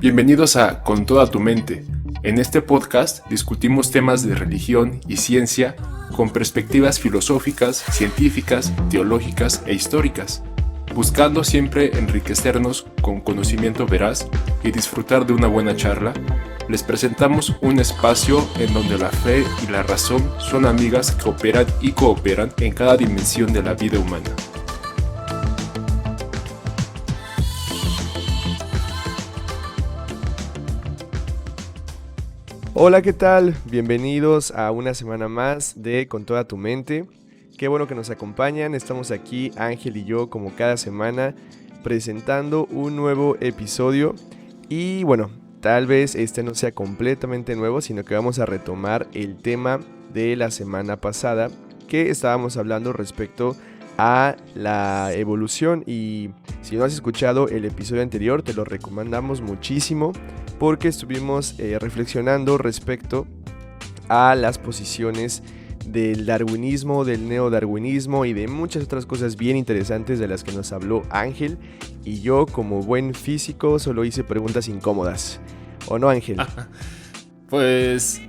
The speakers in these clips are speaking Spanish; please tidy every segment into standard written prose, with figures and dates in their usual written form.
Bienvenidos a Con toda tu mente. En este podcast discutimos temas de religión y ciencia con perspectivas filosóficas, científicas, teológicas e históricas, buscando siempre enriquecernos con conocimiento veraz y disfrutar de una buena charla. Les presentamos un espacio en donde la fe y la razón son amigas que operan y cooperan en cada dimensión de la vida humana. Hola, ¿qué tal? Bienvenidos a una semana más de Con toda tu mente. Qué bueno que nos acompañan. Estamos aquí, Ángel y yo, como cada semana, presentando un nuevo episodio. Y bueno, tal vez este no sea completamente nuevo, sino que vamos a retomar el tema de la semana pasada, que estábamos hablando respecto a la evolución. Y si no has escuchado el episodio anterior, te lo recomendamos muchísimo, porque estuvimos reflexionando respecto a las posiciones del darwinismo, del neodarwinismo y de muchas otras cosas bien interesantes de las que nos habló Ángel. Y yo, como buen físico, solo hice preguntas incómodas. ¿O no, Ángel? Pues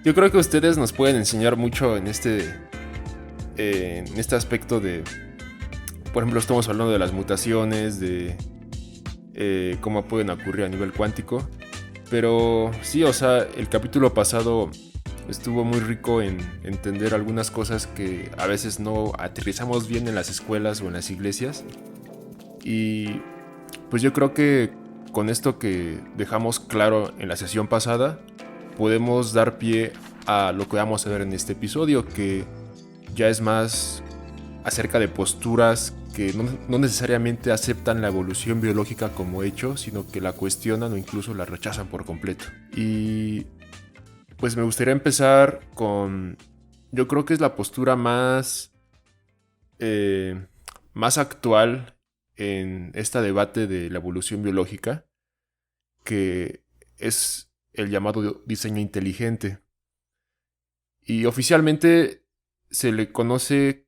yo creo que ustedes nos pueden enseñar mucho en este aspecto de, por ejemplo, estamos hablando de las mutaciones, de cómo pueden ocurrir a nivel cuántico. Pero sí, o sea, el capítulo pasado estuvo muy rico en entender algunas cosas que a veces no aterrizamos bien en las escuelas o en las iglesias. Y pues yo creo que con esto que dejamos claro en la sesión pasada, podemos dar pie a lo que vamos a ver en este episodio, que ya es más acerca de posturas que no necesariamente aceptan la evolución biológica como hecho, sino que la cuestionan o incluso la rechazan por completo. Y pues me gustaría empezar con, yo creo que es la postura más actual en este debate de la evolución biológica, que es el llamado diseño inteligente. Y oficialmente se le conoce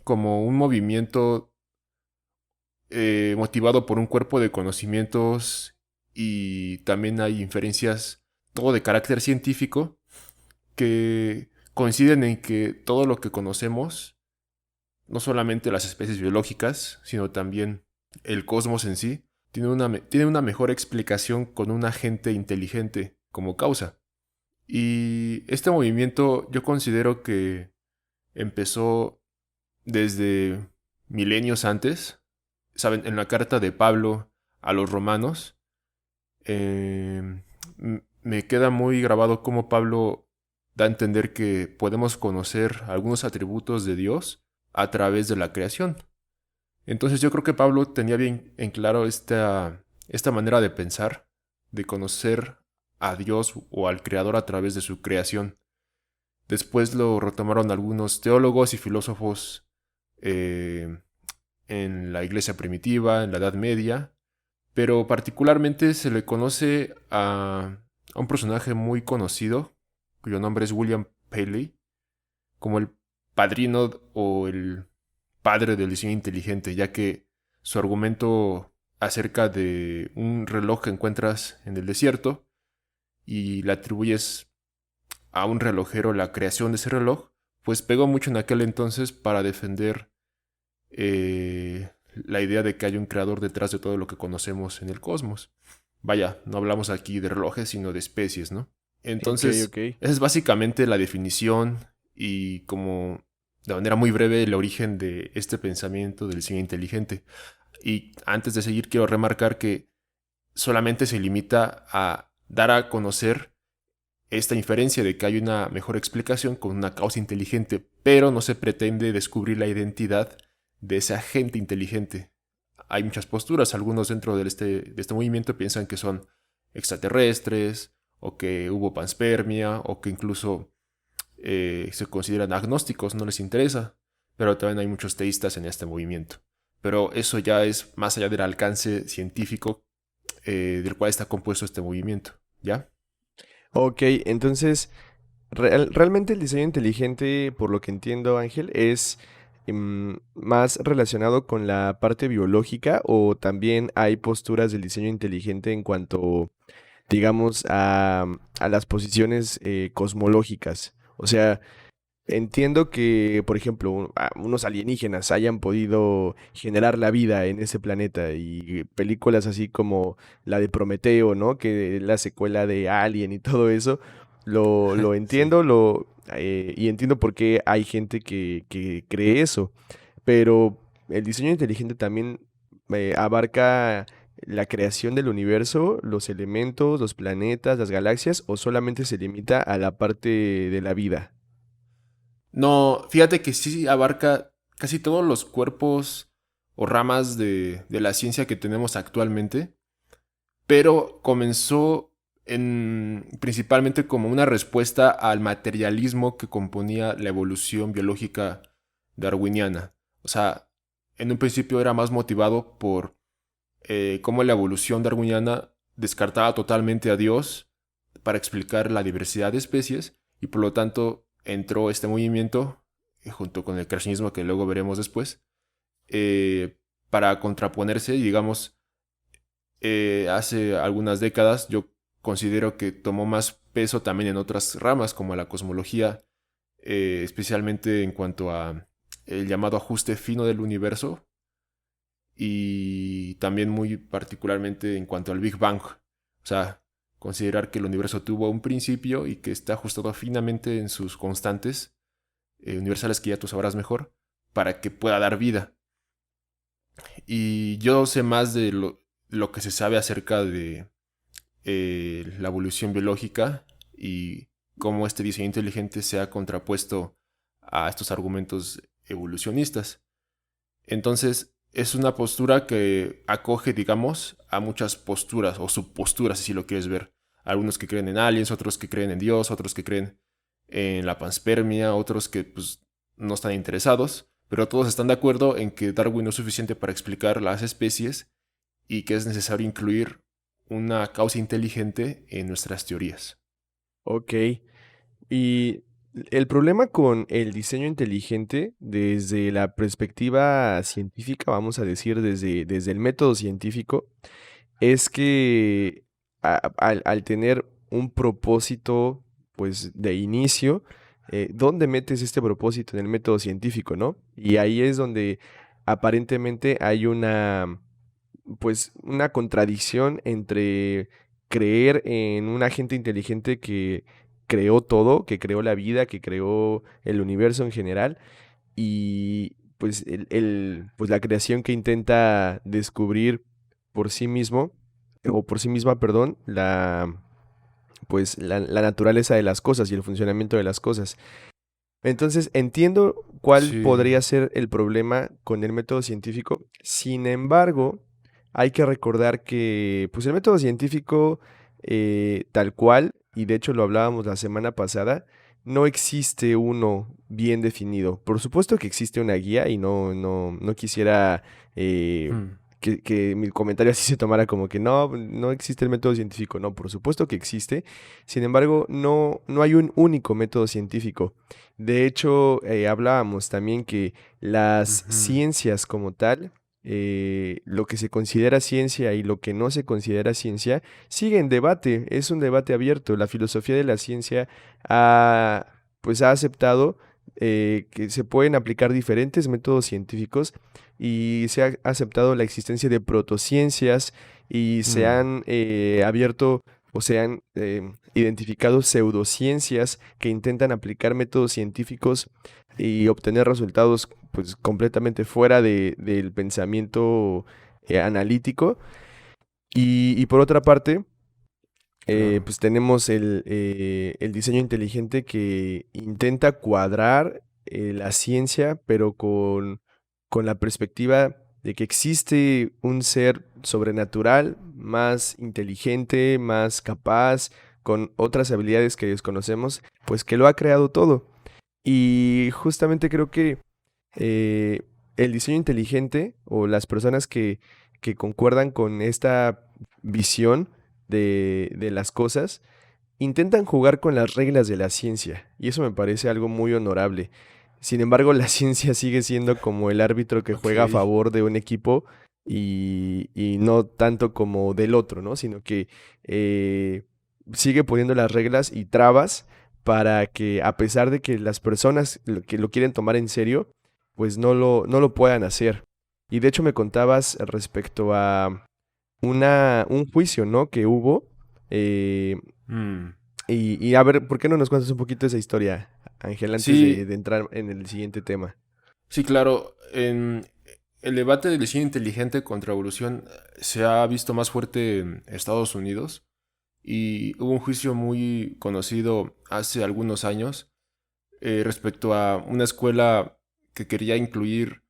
como un movimiento motivado por un cuerpo de conocimientos, y también hay inferencias, todo de carácter científico, que coinciden en que todo lo que conocemos, no solamente las especies biológicas, sino también el cosmos en sí, tiene una mejor explicación con un agente inteligente como causa. Y este movimiento yo considero que empezó desde milenios antes. Saben, en la carta de Pablo a los romanos, me queda muy grabado cómo Pablo da a entender que podemos conocer algunos atributos de Dios a través de la creación. Entonces yo creo que Pablo tenía bien en claro esta manera de pensar, de conocer a Dios o al Creador a través de su creación. Después lo retomaron algunos teólogos y filósofos en la iglesia primitiva, en la Edad Media, pero particularmente se le conoce a un personaje muy conocido, cuyo nombre es William Paley, como el padrino o el padre del diseño inteligente, ya que su argumento acerca de un reloj que encuentras en el desierto y le atribuyes a un relojero la creación de ese reloj, pues pegó mucho en aquel entonces para defender la idea de que hay un creador detrás de todo lo que conocemos en el cosmos. Vaya, no hablamos aquí de relojes, sino de especies, ¿no? Entonces, Okay. esa es básicamente la definición y, como de manera muy breve, el origen de este pensamiento del diseño inteligente. Y antes de seguir, quiero remarcar que solamente se limita a dar a conocer esta inferencia de que hay una mejor explicación con una causa inteligente, pero no se pretende descubrir la identidad de ese agente inteligente. Hay muchas posturas. Algunos dentro de este movimiento piensan que son extraterrestres, o que hubo panspermia, o que incluso se consideran agnósticos, no les interesa. Pero también hay muchos teístas en este movimiento. Pero eso ya es más allá del alcance científico del cual está compuesto este movimiento, ¿ya? Ok, entonces, realmente el diseño inteligente, por lo que entiendo, Ángel, es más relacionado con la parte biológica o también hay posturas del diseño inteligente en cuanto, digamos, a las posiciones cosmológicas? O sea, entiendo que, por ejemplo, unos alienígenas hayan podido generar la vida en ese planeta y películas así como la de Prometeo, ¿no? Que es la secuela de Alien y todo eso, lo Sí. entiendo, y entiendo por qué hay gente que cree eso, pero el diseño inteligente también abarca la creación del universo, los elementos, los planetas, las galaxias, o solamente se limita a la parte de la vida. No, fíjate que sí abarca casi todos los cuerpos o ramas de la ciencia que tenemos actualmente, pero comenzó principalmente como una respuesta al materialismo que componía la evolución biológica darwiniana. O sea, en un principio era más motivado por cómo la evolución darwiniana descartaba totalmente a Dios para explicar la diversidad de especies y por lo tanto entró este movimiento, junto con el creacionismo que luego veremos después, para contraponerse y digamos, hace algunas décadas yo considero que tomó más peso también en otras ramas como la cosmología, especialmente en cuanto a el llamado ajuste fino del universo y también muy particularmente en cuanto al Big Bang. O sea, considerar que el universo tuvo un principio y que está ajustado finamente en sus constantes universales que ya tú sabrás mejor para que pueda dar vida. Y yo sé más de lo que se sabe acerca de la evolución biológica y cómo este diseño inteligente se ha contrapuesto a estos argumentos evolucionistas. Entonces, es una postura que acoge, digamos, a muchas posturas o subposturas, si lo quieres ver. Algunos que creen en aliens, otros que creen en Dios, otros que creen en la panspermia, otros que pues no están interesados, pero todos están de acuerdo en que Darwin no es suficiente para explicar las especies y que es necesario incluir una causa inteligente en nuestras teorías. Ok. Y el problema con el diseño inteligente desde la perspectiva científica, vamos a decir, desde el método científico, es que al tener un propósito, pues, de inicio, ¿dónde metes este propósito en el método científico, no? Y ahí es donde aparentemente hay pues, una contradicción entre creer en un agente inteligente que creó todo, que creó la vida, que creó el universo en general, y pues pues la creación que intenta descubrir por sí mismo, o por sí misma, perdón, pues la naturaleza de las cosas y el funcionamiento de las cosas. Entonces, entiendo cuál Sí. podría ser el problema con el método científico. Sin embargo, hay que recordar que, pues, el método científico, tal cual, y de hecho lo hablábamos la semana pasada, no existe uno bien definido. Por supuesto que existe una guía y no quisiera eh, Hmm. que mi comentario así se tomara como que no existe el método científico. No, por supuesto que existe. Sin embargo, no hay un único método científico. De hecho, hablábamos también que las Ujú. ciencias como tal, lo que se considera ciencia y lo que no se considera ciencia, sigue en debate, es un debate abierto. La filosofía de la ciencia pues ha aceptado que se pueden aplicar diferentes métodos científicos y se ha aceptado la existencia de protociencias y se Hmm. han abierto o se han identificado pseudociencias que intentan aplicar métodos científicos y obtener resultados pues completamente fuera del pensamiento analítico. Y por otra parte, Claro. pues tenemos el diseño inteligente que intenta cuadrar la ciencia, pero con la perspectiva de que existe un ser sobrenatural, más inteligente, más capaz, con otras habilidades que desconocemos, pues que lo ha creado todo. Y justamente creo que eh, el diseño inteligente o las personas que concuerdan con esta visión de las cosas, intentan jugar con las reglas de la ciencia y eso me parece algo muy honorable. Sin embargo, la ciencia sigue siendo como el árbitro que Ok. juega a favor de un equipo y no tanto como del otro, ¿no? Sino que eh, sigue poniendo las reglas y trabas para que a pesar de que las personas que lo quieren tomar en serio, pues no lo puedan hacer. Y de hecho me contabas respecto a un juicio, ¿no? Que hubo. eh, Mm. y a ver, ¿por qué no nos cuentas un poquito esa historia, Ángel, antes Sí, de entrar en el siguiente tema? sí, claro. En el debate del diseño inteligente contra evolución se ha visto más fuerte en Estados Unidos y hubo un juicio muy conocido hace algunos años respecto a una escuela que quería incluir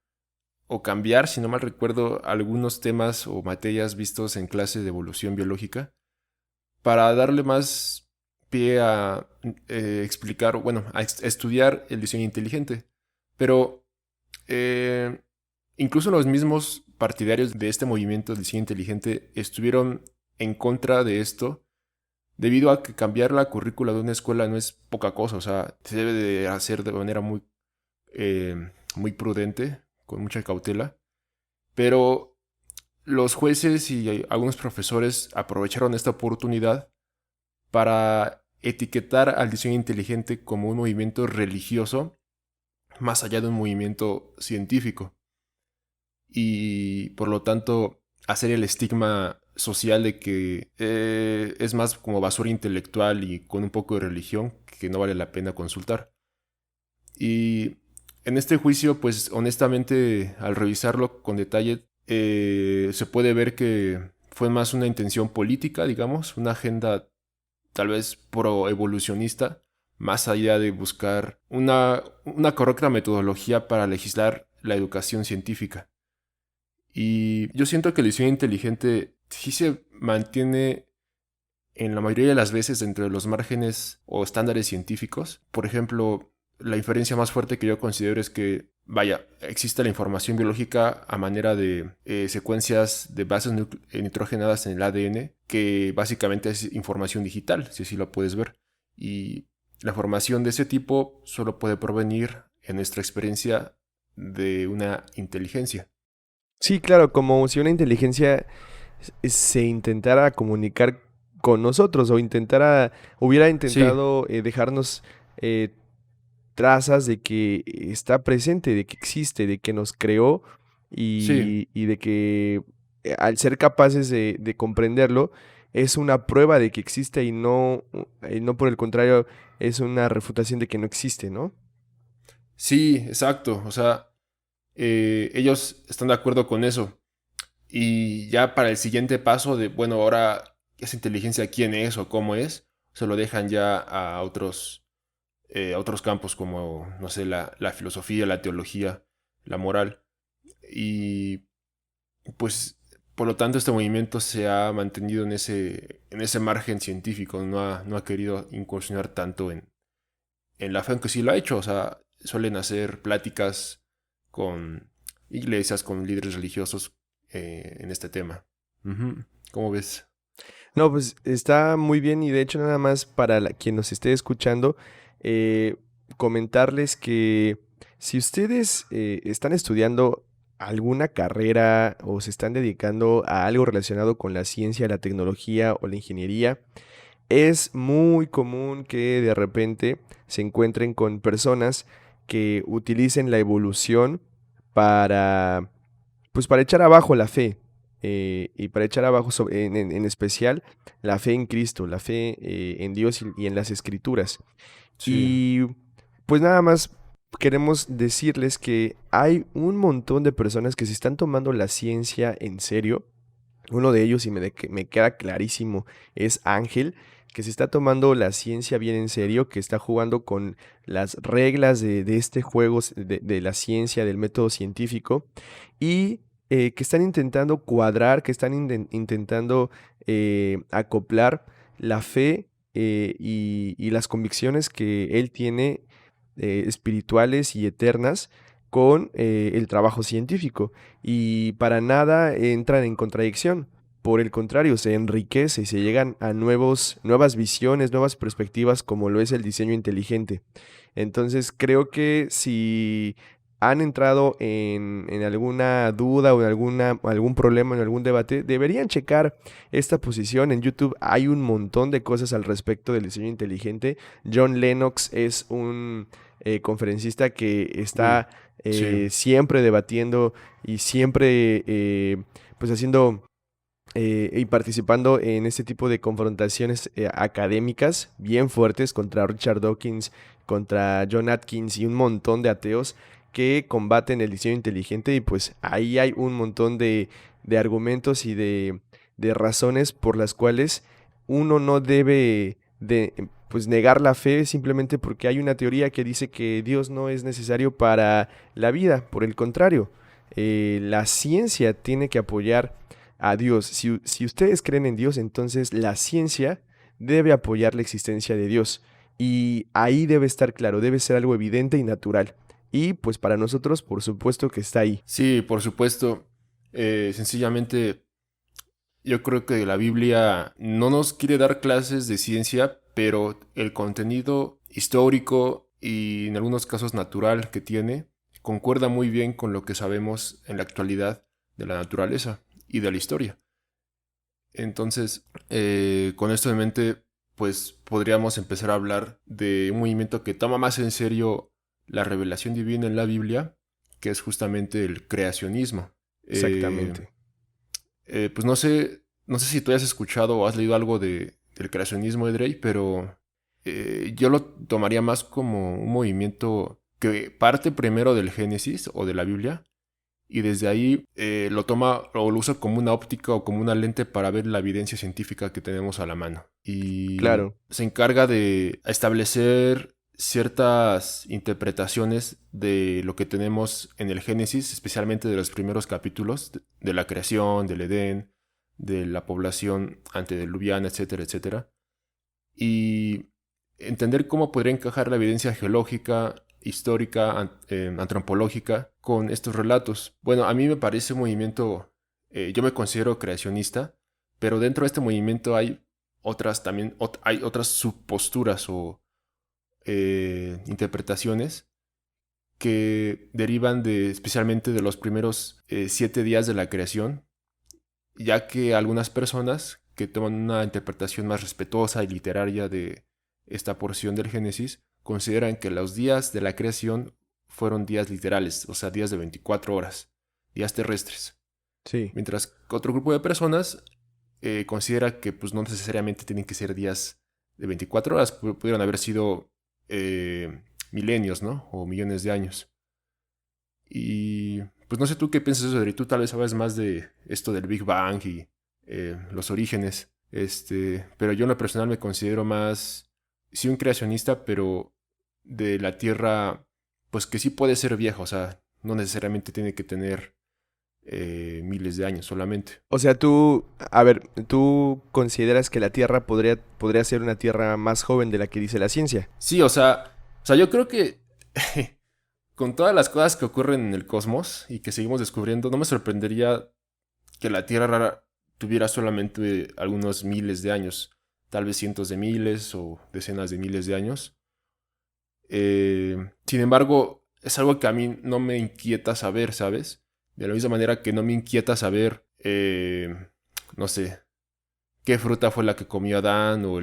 o cambiar, si no mal recuerdo, algunos temas o materias vistos en clase de evolución biológica para darle más pie a explicar, bueno, a estudiar el diseño inteligente. Pero eh, incluso los mismos partidarios de este movimiento del diseño inteligente estuvieron en contra de esto, debido a que cambiar la currícula de una escuela no es poca cosa, o sea, se debe de hacer de manera muy prudente, con mucha cautela. Pero los jueces y algunos profesores aprovecharon esta oportunidad para etiquetar al diseño inteligente como un movimiento religioso más allá de un movimiento científico y por lo tanto hacer el estigma social de que es más como basura intelectual y con un poco de religión que no vale la pena consultar. Y en este juicio, pues honestamente, al revisarlo con detalle, se puede ver que fue más una intención política, digamos, una agenda tal vez pro-evolucionista, más allá de buscar una correcta metodología para legislar la educación científica. Y yo siento que el diseño inteligente sí se mantiene en la mayoría de las veces dentro de los márgenes o estándares científicos. Por ejemplo, la inferencia más fuerte que yo considero es que, vaya, existe la información biológica a manera de secuencias de bases nitrogenadas en el ADN, que básicamente es información digital, si así lo puedes ver. Y la información de ese tipo solo puede provenir, en nuestra experiencia, de una inteligencia. Sí, claro, como si una inteligencia se intentara comunicar con nosotros o hubiera Sí, intentado dejarnos eh, trazas de que está presente, de que existe, de que nos creó sí. y de que al ser capaces de comprenderlo es una prueba de que existe y no por el contrario es una refutación de que no existe, ¿no? Sí, exacto. O sea, ellos están de acuerdo con eso. Y ya para el siguiente paso de, bueno, ahora esa inteligencia, ¿quién es o cómo es? Se lo dejan ya a otros campos como, no sé, la filosofía, la teología, la moral. Y pues, por lo tanto, este movimiento se ha mantenido en ese margen científico, no ha querido incursionar tanto en la fe, aunque sí lo ha hecho. O sea, suelen hacer pláticas con iglesias, con líderes religiosos en este tema. Ujú. ¿Cómo ves? No, pues está muy bien y de hecho nada más para quien nos esté escuchando, eh, comentarles que si ustedes están estudiando alguna carrera o se están dedicando a algo relacionado con la ciencia, la tecnología o la ingeniería, es muy común que de repente se encuentren con personas que utilicen la evolución para pues para echar abajo la fe, y para echar abajo en especial la fe en Cristo, la fe en Dios y en las Escrituras. Sí, Y pues nada más queremos decirles que hay un montón de personas que se están tomando la ciencia en serio. Uno de ellos, y me queda clarísimo, es Ángel, que se está tomando la ciencia bien en serio, que está jugando con las reglas de este juego de la ciencia, del método científico, y que están intentando cuadrar, que están intentando acoplar la fe y las convicciones que él tiene espirituales y eternas con el trabajo científico y para nada entran en contradicción. por el contrario, se enriquece y se llegan a nuevas visiones, nuevas perspectivas, como lo es el diseño inteligente. Entonces, creo que si han entrado en alguna duda o en algún problema, en algún debate, deberían checar esta posición. En YouTube hay un montón de cosas al respecto del diseño inteligente. John Lennox es un conferencista que Uy, está sí. siempre debatiendo y siempre pues haciendo y participando en este tipo de confrontaciones académicas bien fuertes contra Richard Dawkins, contra John Atkins y un montón de ateos que combaten el diseño inteligente, y pues ahí hay un montón de argumentos y de razones por las cuales uno no debe de pues negar la fe simplemente porque hay una teoría que dice que Dios no es necesario para la vida. Por el contrario, la ciencia tiene que apoyar a Dios. Si ustedes creen en Dios, entonces la ciencia debe apoyar la existencia de Dios. Y ahí debe estar claro, debe ser algo evidente y natural. Y pues para nosotros, por supuesto que está ahí. Sí, por supuesto. Sencillamente, yo creo que la Biblia no nos quiere dar clases de ciencia, pero el contenido histórico y en algunos casos natural que tiene concuerda muy bien con lo que sabemos en la actualidad de la naturaleza y de la historia. Entonces, con esto en mente, pues podríamos empezar a hablar de un movimiento que toma más en serio la revelación divina en la Biblia, que es justamente el creacionismo. Eh, Exactamente. pues no sé si tú has escuchado o has leído algo del creacionismo de Drey, pero yo lo tomaría más como un movimiento que parte primero del Génesis o de la Biblia y desde ahí lo toma o lo usa como una óptica o como una lente para ver la evidencia científica que tenemos a la mano. Y Claro. se encarga de establecer ciertas interpretaciones de lo que tenemos en el Génesis, especialmente de los primeros capítulos de la creación, del Edén, de la población antediluviana, etcétera, etcétera. Y entender cómo podría encajar la evidencia geológica, histórica, antropológica con estos relatos. Bueno, a mí me parece un movimiento, yo me considero creacionista, pero dentro de este movimiento hay otras también, hay otras subposturas o interpretaciones que derivan especialmente de los primeros 7 días de la creación, ya que algunas personas que toman una interpretación más respetuosa y literaria de esta porción del Génesis consideran que los días de la creación fueron días literales, o sea, días de 24 horas, días terrestres. Sí. Mientras que otro grupo de personas considera que pues, no necesariamente tienen que ser días de 24 horas, pudieron haber sido milenios, ¿no? O millones de años. Y pues no sé tú qué piensas de eso, Adri. Tú tal vez sabes más de esto del Big Bang y los orígenes. Pero yo en lo personal me considero más, sí, un creacionista, pero de la Tierra, pues que sí puede ser vieja, o sea, no necesariamente tiene que tener miles de años solamente. O sea, ¿tú consideras que la Tierra podría ser una Tierra más joven de la que dice la ciencia? Sí, o sea, yo creo que con todas las cosas que ocurren en el cosmos y que seguimos descubriendo, no me sorprendería que la Tierra tuviera solamente algunos miles de años, tal vez cientos de miles o decenas de miles de años. Sin embargo, es algo que a mí no me inquieta saber, ¿sabes? De la misma manera que no me inquieta saber, no sé, qué fruta fue la que comió Adán o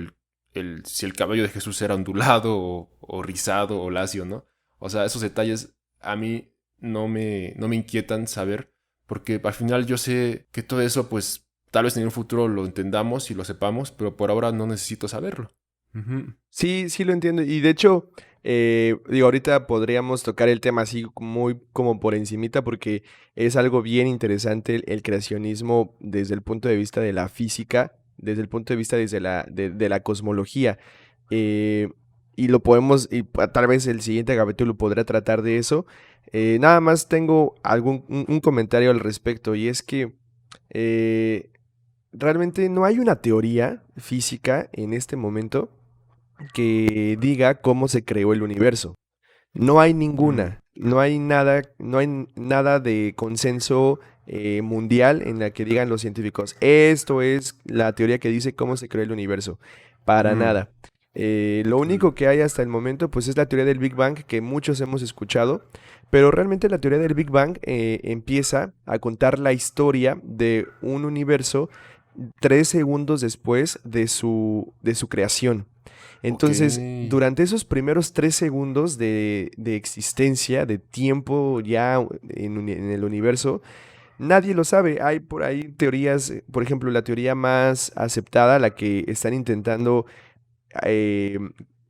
si el cabello de Jesús era ondulado o rizado o lacio, ¿no? O sea, esos detalles a mí no me inquietan saber, porque al final yo sé que todo eso, pues, tal vez en un futuro lo entendamos y lo sepamos, pero por ahora no necesito saberlo. Ujú. Sí, sí lo entiendo. Y de hecho, digo, ahorita podríamos tocar el tema así muy como por encimita, porque es algo bien interesante el creacionismo desde el punto de vista de la física, desde el punto de vista de la cosmología. Eh, y lo podemos, tal vez el siguiente capítulo podrá tratar de eso. Nada más tengo un comentario al respecto, y es que eh, realmente no hay una teoría física en este momento que diga cómo se creó el universo. No hay Mm, ninguna, no hay nada de consenso mundial en la que digan los científicos, esto es la teoría que dice cómo se creó el universo. Para Mm, nada. Lo mm, único que hay hasta el momento pues es la teoría del Big Bang que muchos hemos escuchado, pero realmente la teoría del Big Bang empieza a contar la historia de un universo 3 segundos después de su creación. ok. Entonces, durante esos primeros 3 segundos de existencia, de tiempo ya en el universo, nadie lo sabe. Hay por ahí teorías, por ejemplo, la teoría más aceptada, la que están intentando eh,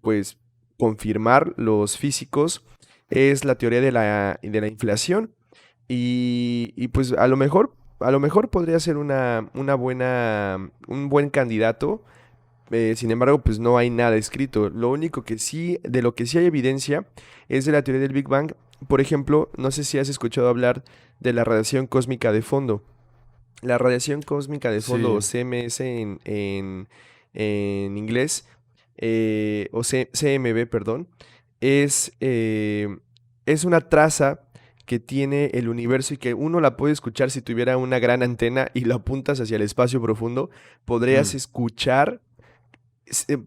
pues confirmar los físicos, es la teoría de la inflación. Pues a lo mejor podría ser un buen candidato. Sin embargo, pues no hay nada escrito. Lo único que sí, de lo que sí hay evidencia, es de la teoría del Big Bang. Por ejemplo, no sé si has escuchado hablar de la radiación cósmica de fondo. La radiación cósmica de fondo, o Sí. CMS en inglés, o CMB, perdón, es, eh, es una traza que tiene el universo y que uno la puede escuchar si tuviera una gran antena y lo apuntas hacia el espacio profundo, podrías Mm, escuchar,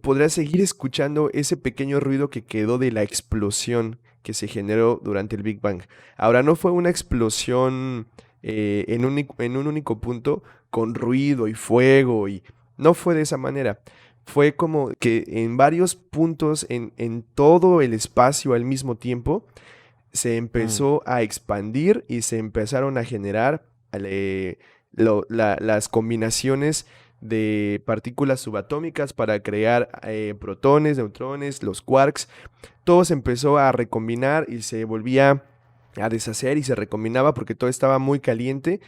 podrías seguir escuchando ese pequeño ruido que quedó de la explosión que se generó durante el Big Bang. Ahora, no fue una explosión en un único punto con ruido y fuego y no fue de esa manera. Fue como que en varios puntos en todo el espacio al mismo tiempo se mm, empezó a expandir y se empezaron a generar eh, las combinaciones de partículas subatómicas para crear protones, neutrones, los quarks. Todo se empezó a recombinar y se volvía a deshacer y se recombinaba porque todo estaba muy caliente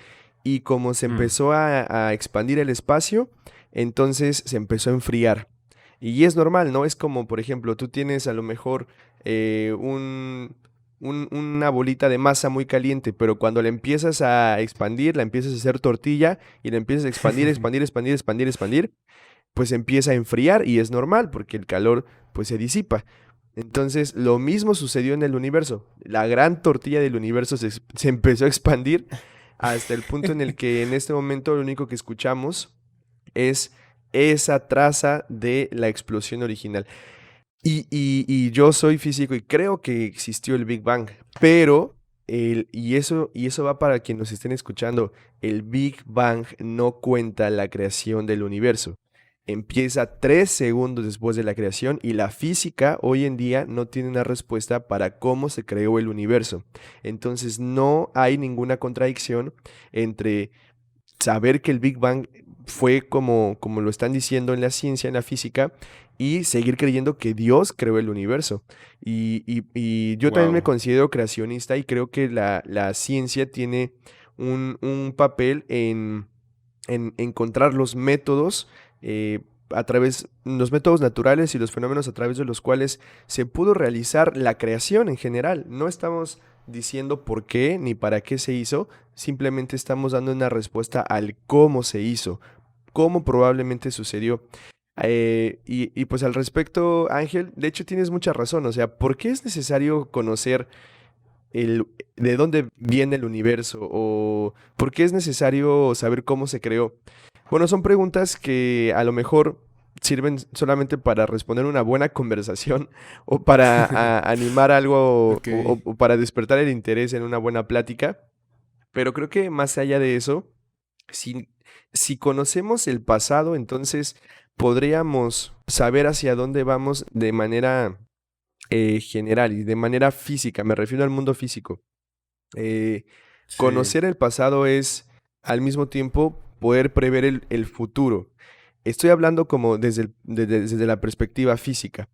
y como se mm, empezó a expandir el espacio, entonces se empezó a enfriar. Y es normal, ¿no? Es como, por ejemplo, tú tienes a lo mejor una bolita de masa muy caliente, pero cuando la empiezas a expandir, la empiezas a hacer tortilla y la empiezas a expandir, expandir, expandir, expandir, expandir, pues empieza a enfriar y es normal porque el calor pues se disipa. Entonces, lo mismo sucedió en el universo. La gran tortilla del universo se empezó a expandir hasta el punto en el que en este momento lo único que escuchamos es esa traza de la explosión original. Y yo soy físico y creo que existió el Big Bang, pero y eso va para quienes nos estén escuchando, el Big Bang no cuenta la creación del universo. Empieza 3 segundos después de la creación y la física hoy en día no tiene una respuesta para cómo se creó el universo. Entonces no hay ninguna contradicción entre saber que el Big Bang fue como lo están diciendo en la ciencia, en la física, y seguir creyendo que Dios creó el universo. Y yo también me wow. considero creacionista y creo que la ciencia tiene un papel en encontrar los métodos los métodos naturales y los fenómenos a través de los cuales se pudo realizar la creación en general. No estamos diciendo por qué ni para qué se hizo, simplemente estamos dando una respuesta al cómo se hizo, cómo probablemente sucedió. Pues al respecto, Ángel, de hecho tienes mucha razón, o sea, ¿por qué es necesario conocer el, de dónde viene el universo o por qué es necesario saber cómo se creó? Bueno, son preguntas que a lo mejor sirven solamente para responder una buena conversación o para animar algo Ok. o para despertar el interés en una buena plática, pero creo que más allá de eso, si, si conocemos el pasado, entonces podríamos saber hacia dónde vamos de manera general y de manera física, me refiero al mundo físico. Eh, Sí. Conocer el pasado es al mismo tiempo poder prever el futuro. Estoy hablando como desde la perspectiva física,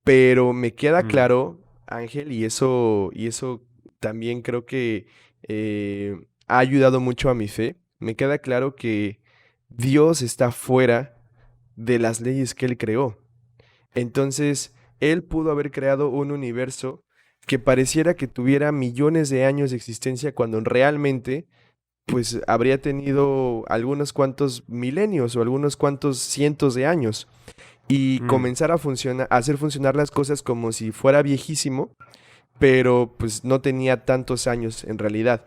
pero me queda Mm, claro, Ángel, y eso también creo que ha ayudado mucho a mi fe. Me queda claro que Dios está fuera de las leyes que Él creó. Entonces, Él pudo haber creado un universo que pareciera que tuviera millones de años de existencia cuando realmente pues habría tenido algunos cuantos milenios o algunos cuantos cientos de años y mm, comenzar a hacer funcionar las cosas como si fuera viejísimo, pero pues no tenía tantos años en realidad.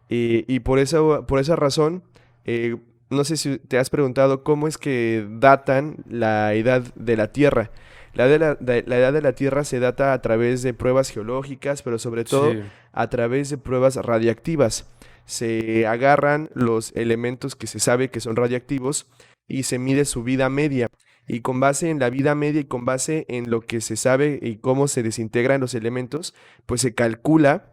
Y por esa razón, eh, no sé si te has preguntado cómo es que datan la edad de la Tierra. La edad de la Tierra se data a través de pruebas geológicas, pero sobre todo Sí. a través de pruebas radiactivas. Se agarran los elementos que se sabe que son radiactivos y se mide su vida media. Y con base en la vida media y con base en lo que se sabe y cómo se desintegran los elementos, pues se calcula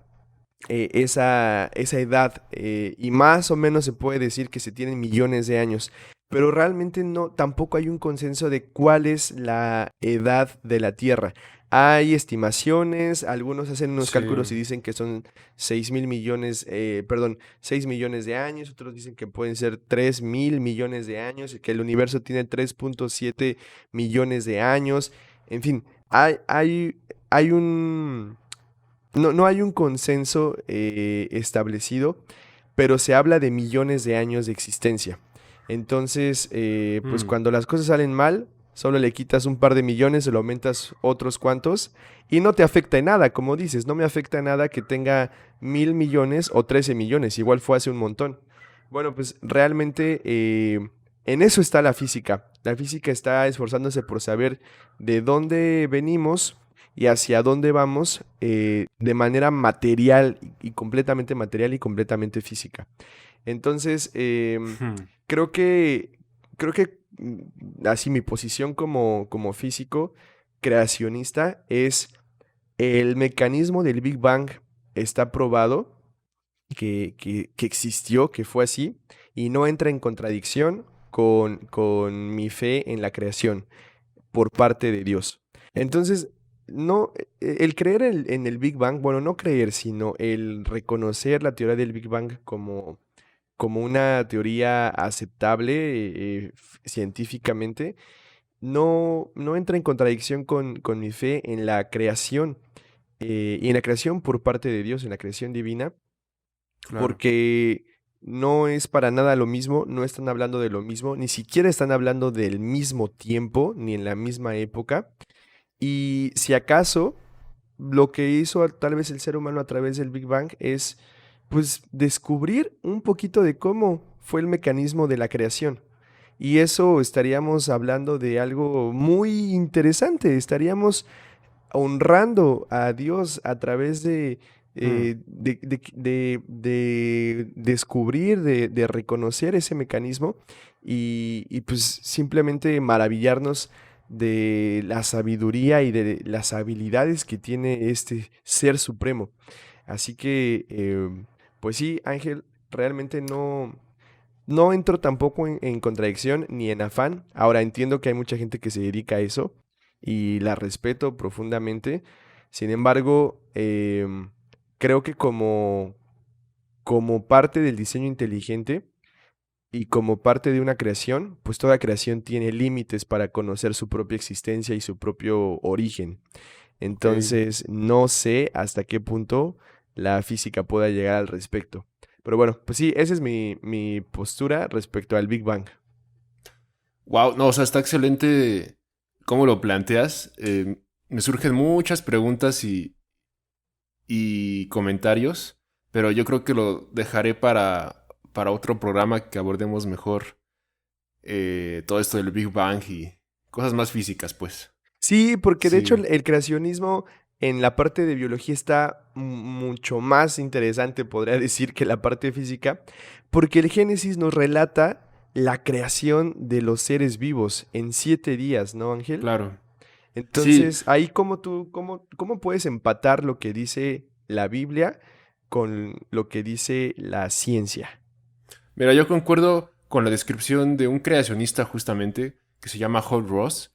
esa edad, y más o menos se puede decir que se tienen millones de años, pero realmente no, tampoco hay un consenso de cuál es la edad de la Tierra. Hay estimaciones, algunos hacen unos Sí. cálculos y dicen que son 6.000 millones, perdón, 6 millones de años, otros dicen que pueden ser 3.000 millones de años, y que el universo tiene 3.7 millones de años. En fin, hay no hay un consenso establecido, pero se habla de millones de años de existencia. Entonces, pues Mm, cuando las cosas salen mal, solo le quitas un par de millones, se lo aumentas otros cuantos y no te afecta en nada, como dices, no me afecta en nada que tenga 1.000 millones o 13 millones, igual fue hace un montón. Bueno, pues realmente en eso está la física. La física está esforzándose por saber de dónde venimos y hacia dónde vamos, de manera material y completamente material y completamente física. Entonces, hmm, creo que, creo que así mi posición como físico creacionista es el mecanismo del Big Bang está probado, que existió, que fue así, y no entra en contradicción con mi fe en la creación por parte de Dios. Entonces, no, el creer en el Big Bang, bueno, no creer, sino el reconocer la teoría del Big Bang como una teoría aceptable científicamente, no entra en contradicción con mi fe en la creación, y en la creación por parte de Dios, en la creación divina, claro. porque no es para nada lo mismo, no están hablando de lo mismo, ni siquiera están hablando del mismo tiempo, ni en la misma época. Y si acaso, lo que hizo tal vez el ser humano a través del Big Bang es, pues, descubrir un poquito de cómo fue el mecanismo de la creación. Y eso estaríamos hablando de algo muy interesante. Estaríamos honrando a Dios a través Hmm, de descubrir, de reconocer ese mecanismo y pues simplemente maravillarnos de la sabiduría y de las habilidades que tiene este ser supremo. Así que, pues sí, Ángel, realmente no entro tampoco en contradicción ni en afán. Ahora entiendo que hay mucha gente que se dedica a eso y la respeto profundamente. Sin embargo, creo que como parte del diseño inteligente y como parte de una creación, pues toda creación tiene límites para conocer su propia existencia y su propio origen. ok. Entonces, no sé hasta qué punto la física pueda llegar al respecto. Pero bueno, pues sí, esa es mi postura respecto al Big Bang. Wow, no, o sea, está excelente cómo lo planteas. Me surgen muchas preguntas y comentarios, pero yo creo que lo dejaré para otro programa que abordemos mejor todo esto del Big Bang y cosas más físicas, pues. Sí, porque de hecho Sí, el creacionismo en la parte de biología está mucho más interesante, podría decir, que la parte física, porque el Génesis nos relata la creación de los seres vivos en 7 días, ¿no, Ángel? claro. Sí, Entonces, ahí cómo puedes empatar lo que dice la Biblia con lo que dice la ciencia. mira, yo concuerdo con la descripción de un creacionista justamente que se llama Howard Ross,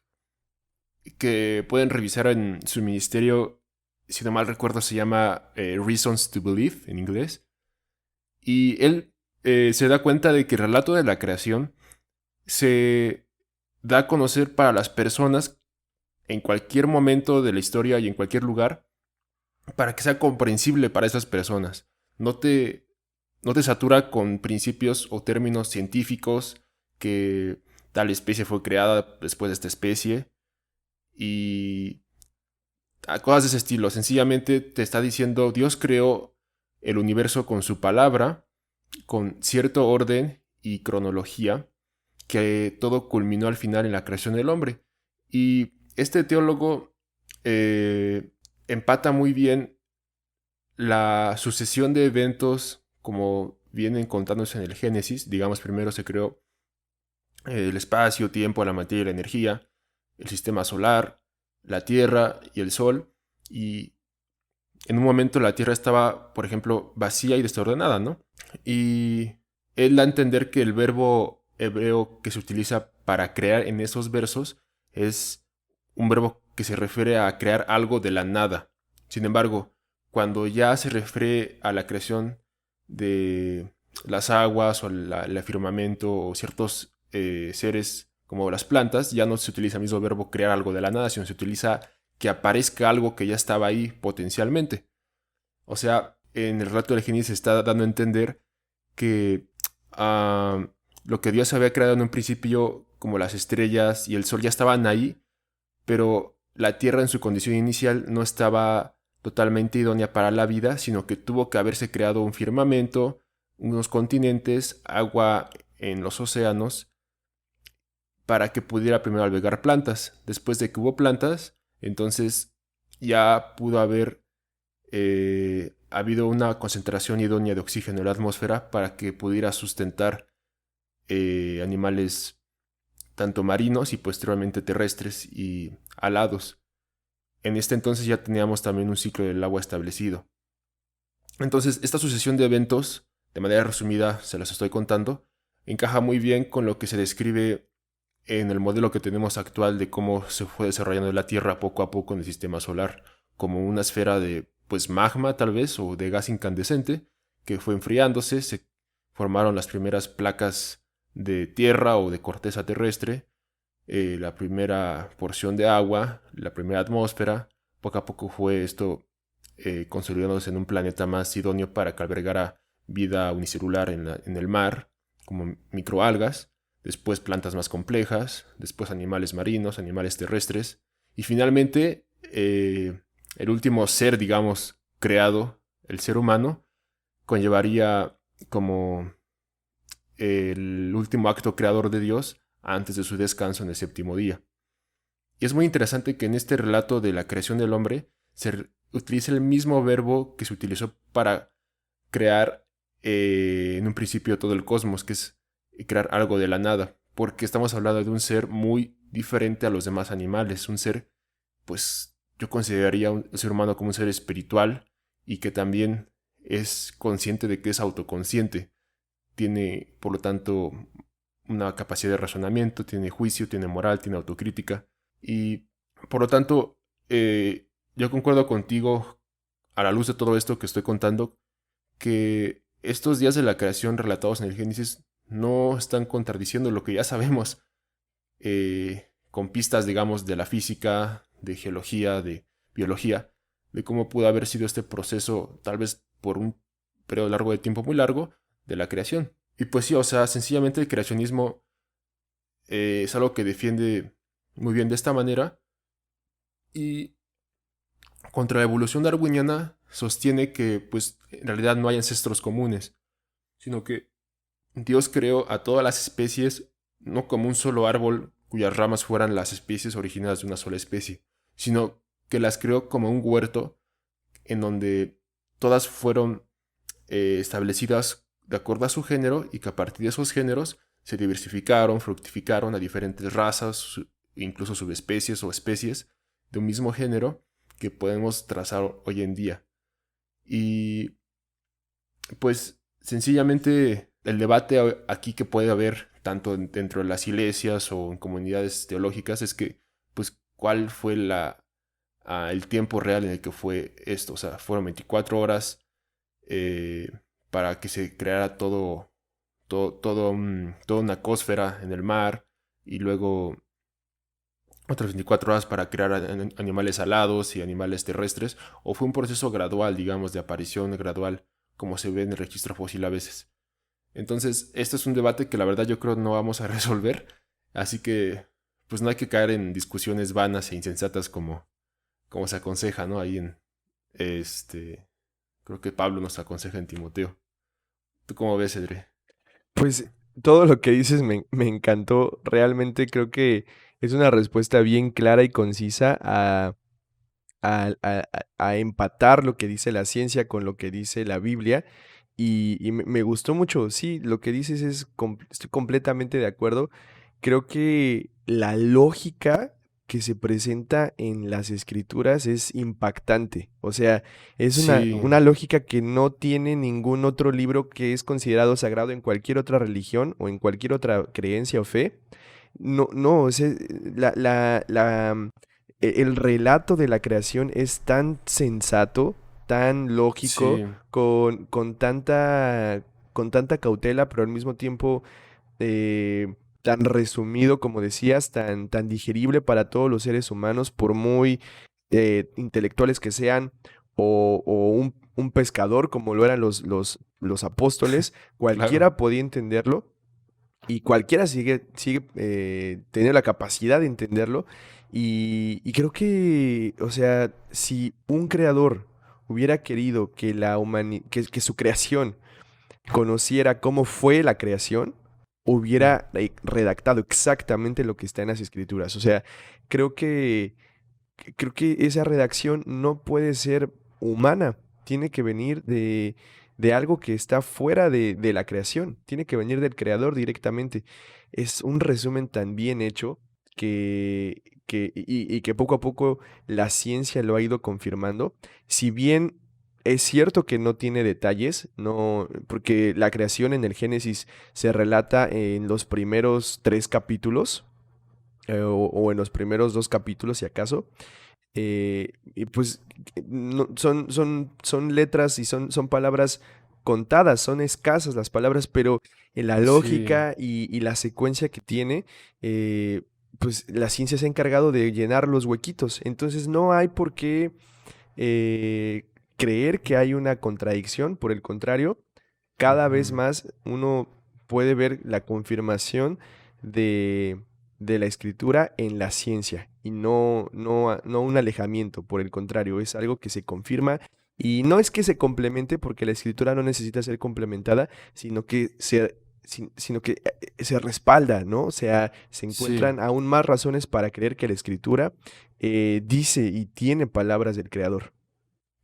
que pueden revisar en su ministerio, si no mal recuerdo se llama Reasons to Believe en inglés, y él se da cuenta de que el relato de la creación se da a conocer para las personas en cualquier momento de la historia y en cualquier lugar, para que sea comprensible para esas personas. No te, no te satura con principios o términos científicos que tal especie fue creada después de esta especie y a cosas de ese estilo. Sencillamente te está diciendo Dios creó el universo con su palabra con cierto orden y cronología, que todo culminó al final en la creación del hombre. Y este teólogo empata muy bien la sucesión de eventos como vienen contándose en el Génesis. Digamos, primero se creó el espacio, tiempo, la materia y la energía, el sistema solar, la Tierra y el Sol. Y en un momento la Tierra estaba, por ejemplo, vacía y desordenada, ¿no? Y él da a entender que el verbo hebreo que se utiliza para crear en esos versos es un verbo que se refiere a crear algo de la nada. Sin embargo, cuando ya se refiere a la creación de las aguas o el firmamento o ciertos seres como las plantas, ya no se utiliza el mismo verbo crear algo de la nada, sino se utiliza que aparezca algo que ya estaba ahí potencialmente. O sea, en el relato del Génesis se está dando a entender que lo que Dios había creado en un principio, como las estrellas y el sol, ya estaban ahí, pero la tierra en su condición inicial no estaba totalmente idónea para la vida, sino que tuvo que haberse creado un firmamento, unos continentes, agua en los océanos, para que pudiera primero albergar plantas. Después de que hubo plantas, entonces ya pudo haber habido una concentración idónea de oxígeno en la atmósfera para que pudiera sustentar animales tanto marinos y posteriormente terrestres y alados. En este entonces ya teníamos también un ciclo del agua establecido. Entonces, esta sucesión de eventos, de manera resumida se las estoy contando, encaja muy bien con lo que se describe en el modelo que tenemos actual de cómo se fue desarrollando la Tierra poco a poco en el sistema solar, como una esfera de pues magma tal vez o de gas incandescente que fue enfriándose, se formaron las primeras placas de tierra o de corteza terrestre, la primera porción de agua, la primera atmósfera. Poco a poco fue esto consolidándose en un planeta más idóneo para que albergara vida unicelular en el mar, como microalgas, después plantas más complejas, después animales marinos, animales terrestres, y finalmente el último ser, digamos, creado, el ser humano, conllevaría como el último acto creador de Dios antes de su descanso en el séptimo día. Y es muy interesante que en este relato de la creación del hombre se utilice el mismo verbo que se utilizó para crear en un principio todo el cosmos, que es crear algo de la nada, porque estamos hablando de un ser muy diferente a los demás animales, un ser, pues yo consideraría el ser humano como un ser espiritual y que también es consciente de que es autoconsciente, tiene por lo tanto una capacidad de razonamiento, tiene juicio, tiene moral, tiene autocrítica y por lo tanto yo concuerdo contigo a la luz de todo esto que estoy contando que estos días de la creación relatados en el Génesis no están contradiciendo lo que ya sabemos con pistas, digamos, de la física, de geología, de biología, de cómo pudo haber sido este proceso, tal vez por un periodo largo de tiempo muy largo, de la creación. Y pues sí, o sea, sencillamente el creacionismo es algo que defiende muy bien de esta manera y contra la evolución darwiniana sostiene que pues en realidad no hay ancestros comunes, sino que Dios creó a todas las especies no como un solo árbol cuyas ramas fueran las especies originadas de una sola especie, sino que las creó como un huerto en donde todas fueron establecidas de acuerdo a su género y que a partir de esos géneros se diversificaron, fructificaron a diferentes razas, incluso subespecies o especies de un mismo género que podemos trazar hoy en día. Y pues sencillamente el debate aquí que puede haber tanto dentro de las iglesias o en comunidades teológicas es que pues cuál fue el tiempo real en el que fue esto. O sea, fueron 24 horas eh, para que se creara toda una cósfera en el mar y luego otras 24 horas para crear animales alados y animales terrestres, o fue un proceso gradual, digamos, de aparición gradual, como se ve en el registro fósil a veces. Entonces, este es un debate que la verdad yo creo no vamos a resolver, así que pues no hay que caer en discusiones vanas e insensatas como se aconseja, ¿no? Ahí en este creo que Pablo nos aconseja en Timoteo. ¿Tú cómo ves, Edre? Pues todo lo que dices me encantó. Realmente creo que es una respuesta bien clara y concisa a empatar lo que dice la ciencia con lo que dice la Biblia. Y me gustó mucho. Sí, lo que dices estoy completamente de acuerdo. Creo que la lógica que se presenta en las escrituras es impactante. O sea, es Sí, una lógica que no tiene ningún otro libro que es considerado sagrado en cualquier otra religión o en cualquier otra creencia o fe. No, no, o sea, el relato de la creación es tan sensato, tan lógico, sí, con tanta cautela, pero al mismo tiempo tan resumido, como decías, tan digerible para todos los seres humanos, por muy intelectuales que sean, o un pescador, como lo eran los apóstoles, claro. cualquiera podía entenderlo y cualquiera sigue teniendo la capacidad de entenderlo. Y creo que, o sea, si un creador hubiera querido que su creación conociera cómo fue la creación, hubiera redactado exactamente lo que está en las escrituras. O sea, creo creo que esa redacción no puede ser humana, tiene que venir de algo que está fuera de la creación, tiene que venir del creador directamente. Es un resumen tan bien hecho y que poco a poco la ciencia lo ha ido confirmando. Si bien es cierto que no tiene detalles, no, porque la creación en el Génesis se relata en los primeros 3 capítulos, o en los primeros 2 capítulos, si acaso. Y pues son letras y son palabras contadas, son escasas las palabras, pero en la Sí, lógica y la secuencia que tiene, eh, pues la ciencia se ha encargado de llenar los huequitos. Entonces no hay por qué creer que hay una contradicción, por el contrario, cada vez ujú, más uno puede ver la confirmación de, de la escritura en la ciencia y no un alejamiento, por el contrario, es algo que se confirma y no es que se complemente porque la escritura no necesita ser complementada, sino que se respalda, ¿no? O sea, se sí, encuentran aún más razones para creer que la escritura dice y tiene palabras del creador.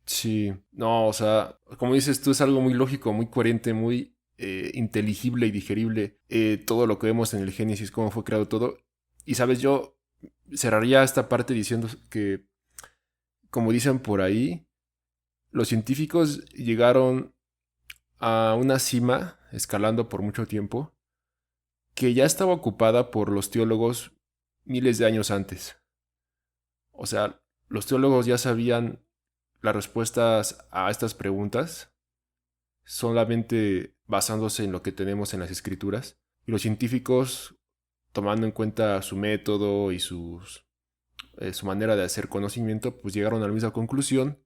sí. No, o sea, como dices tú, es algo muy lógico, muy coherente, muy inteligible y digerible. Todo lo que vemos en el Génesis, cómo fue creado todo. Y sabes, yo cerraría esta parte diciendo que, como dicen por ahí, los científicos llegaron a una cima, escalando por mucho tiempo, que ya estaba ocupada por los teólogos miles de años antes. O sea, los teólogos ya sabían las respuestas a estas preguntas solamente basándose en lo que tenemos en las escrituras. Y los científicos, tomando en cuenta su método y su manera de hacer conocimiento, pues llegaron a la misma conclusión,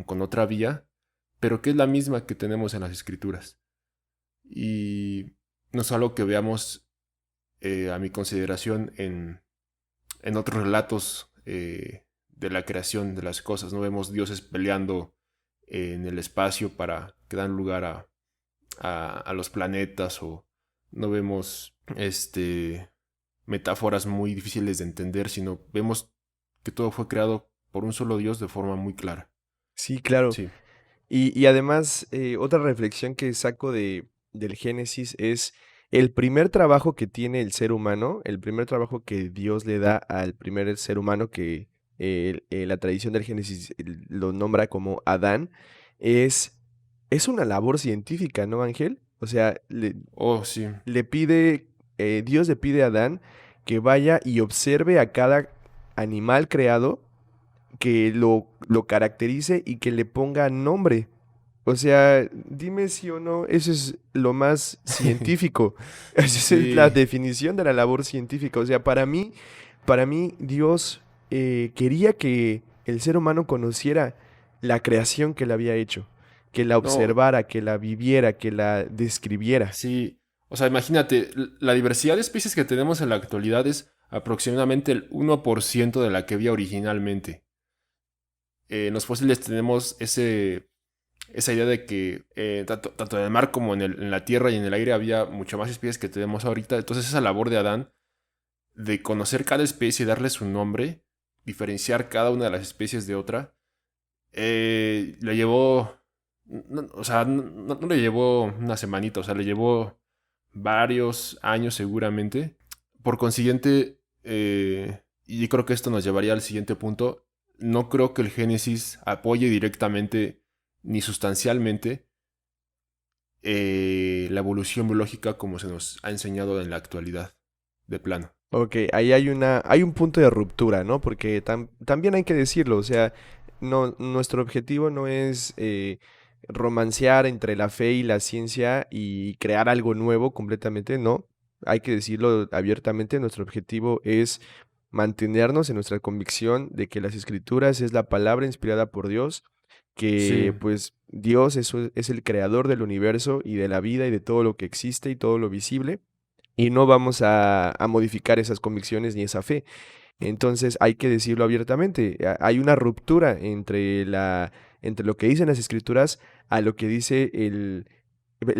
con otra vía, pero que es la misma que tenemos en las escrituras. Y no es algo que veamos, a mi consideración, en otros relatos de la creación de las cosas. No vemos dioses peleando en el espacio para que dan lugar a los planetas, o no vemos metáforas muy difíciles de entender, sino vemos que todo fue creado por un solo Dios de forma muy clara. Sí, claro. Sí, Y además, otra reflexión que saco del Génesis es el primer trabajo que tiene el ser humano, el primer trabajo que Dios le da al primer ser humano que la tradición del Génesis lo nombra como Adán, es, es una labor científica, ¿no, Ángel? O sea, oh sí, Dios le pide a Adán que vaya y observe a cada animal creado, que lo caracterice y que le ponga nombre. O sea, dime si o no, eso es lo más científico. Esa es la sí, definición de la labor científica. O sea, para mí Dios quería que el ser humano conociera la creación que le había hecho, que la no, observara, que la viviera, que la describiera. sí. O sea, imagínate, la diversidad de especies que tenemos en la actualidad es aproximadamente el 1% de la que había originalmente. En los fósiles tenemos esa idea de que tanto en el mar como en la tierra y en el aire había mucho más especies que tenemos ahorita. Entonces esa labor de Adán de conocer cada especie, darle su nombre, diferenciar cada una de las especies de otra, le llevó, o sea, no le llevó una semanita, o sea, le llevó varios años seguramente. Por consiguiente, y creo que esto nos llevaría al siguiente punto, no creo que el Génesis apoye directamente ni sustancialmente la evolución biológica como se nos ha enseñado en la actualidad, de plano. Ok, ahí hay un punto de ruptura, ¿no? Porque también hay que decirlo, o sea, no, nuestro objetivo no es romancear entre la fe y la ciencia y crear algo nuevo completamente, no. Hay que decirlo abiertamente, nuestro objetivo es mantenernos en nuestra convicción de que las escrituras es la palabra inspirada por Dios, Sí, que pues Dios es el creador del universo y de la vida y de todo lo que existe y todo lo visible y no vamos a modificar esas convicciones ni esa fe. Entonces hay que decirlo abiertamente. Hay una ruptura entre lo que dicen las escrituras a lo que dice el